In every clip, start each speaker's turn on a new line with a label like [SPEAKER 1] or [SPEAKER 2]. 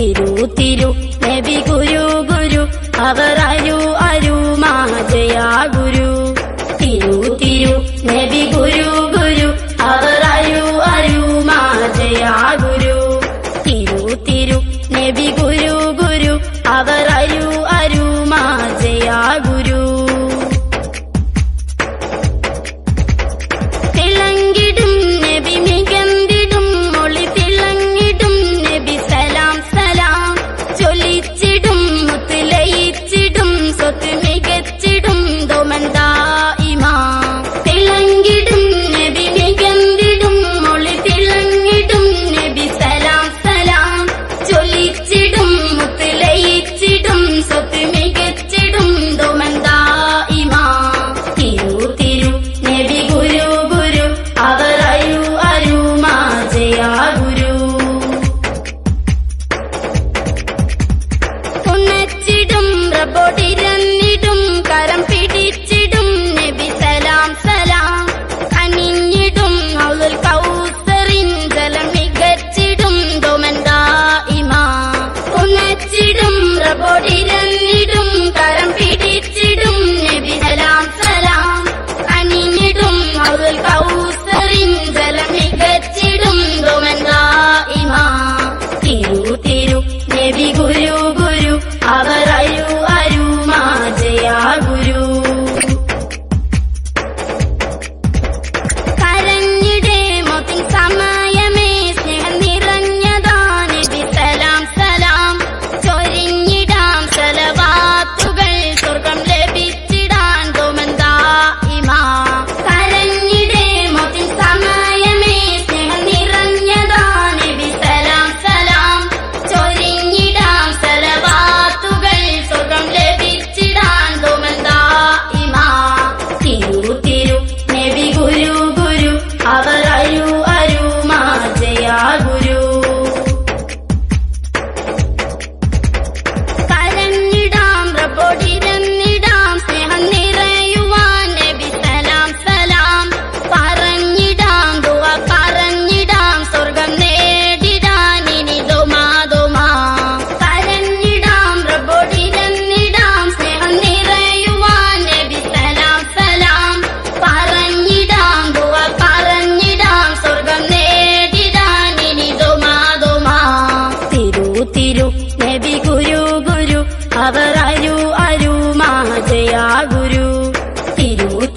[SPEAKER 1] തിരു നബി ഗുരു ഗുരു അവർ അരു അരുമാ ജയാ ഗുരു തിരു നബി ഗുരു ഗുരു അവർ അരു അരുമാ ജയാ ഗുരു തിരു നബി ഗുരു ഗുരു അവർ അരു അരുമാ ജയാ ഗുരു തിളങ്ങിടും നബി മികന്തിടും മൊളി തിളങ്ങിടും നബി സലാം സലാം ചൊല്ലിച്ചിടും മുത്തുലയിച്ചിടും സ്വത്ത് മികച്ചിടും ദോമന്താ ഇമാ തിളങ്ങിടും നബി മികന്തിടും മൊളി തിളങ്ങിടും നബി സലാം സലാം ചൊല്ലിച്ചിടും മുത്തുലയിച്ചിടും സ്വത്ത് മികച്ചിടും ദോമന്താ ഇമാ തിരു നബി ഗുരു ഗുരു അവർ അരു അരുമാ ജയാ ഗുരു ഉണച്ചിടും റബ്ബോടിരന്നിടും കരം പിടിച്ചിടും നബി സലാം സലാം അണിഞ്ഞിടും ഔലുൽ കൗസറിൻ ജലം മികച്ചിടും ദോമന്താ ഇമാ ഉണച്ചിടും റബ്ബോടിരന്നിടും കരം പിടിച്ചിടും നബി സലാം സലാം അണിഞ്ഞിടും ഔലുൽ കൗസറിൻ ജലം മികച്ചിടും ദോമന്താ ഇമാ തിരു നബി ഗുരു ഗുരു അവർ അരു അരുമാ ജയാ ഗുരു കരഞ്ഞിടേ മോത്തിൻ സമയമേ സ്നേഹം നിറഞ്ഞതാ നബി സലാം സലാം ചൊരിഞ്ഞിടാം സലവാത്തുകൾ സ്വർഗം ലഭിച്ചിടാൻ ദോമന്താ ഇമാ കരഞ്ഞിടേ മോത്തിൻ സമയമേ സ്നേഹം നിറഞ്ഞതാ നബി സലാം സലാം ചൊരിഞ്ഞിടാം സലവാത്തുകൾ സ്വർഗം ലഭിച്ചിടാൻ ദോമന്താ ഇമാ തിരു നബി ഗുരു ഗുരു അവർ അരു അരുമാ ജയാ ഗുരു കരഞ്ഞിടാം റബ്ബോടിരന്നിടാം സ്നേഹം നിറയുവാൻ നബി സലാം സലാം പറഞ്ഞിടാം ദുആ പറഞ്ഞിടാം സ്വർഗം നേടിടാൻ ഇനി ദോമാ ദോമാ കരഞ്ഞിടാം റബ്ബോടിരന്നിടാം സ്നേഹം നിറയുവാൻ നബി സലാം സലാം പറഞ്ഞിടാം ദുആ പറഞ്ഞിടാം സ്വർഗം നേടിടാൻ ഇനി ദോമാ ദോമാ തിരു നബി ഗുരു ഗുരു അവർ അരു അരുമാ ജയാ ഗുരു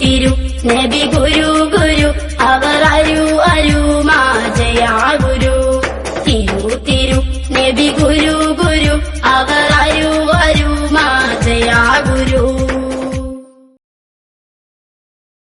[SPEAKER 1] തിരു നബി ഗുരു ഗുരു അവർ അരു അരുമാ ജയാ ഗുരു തിരു നബി ഗുരു ഗുരു അവർ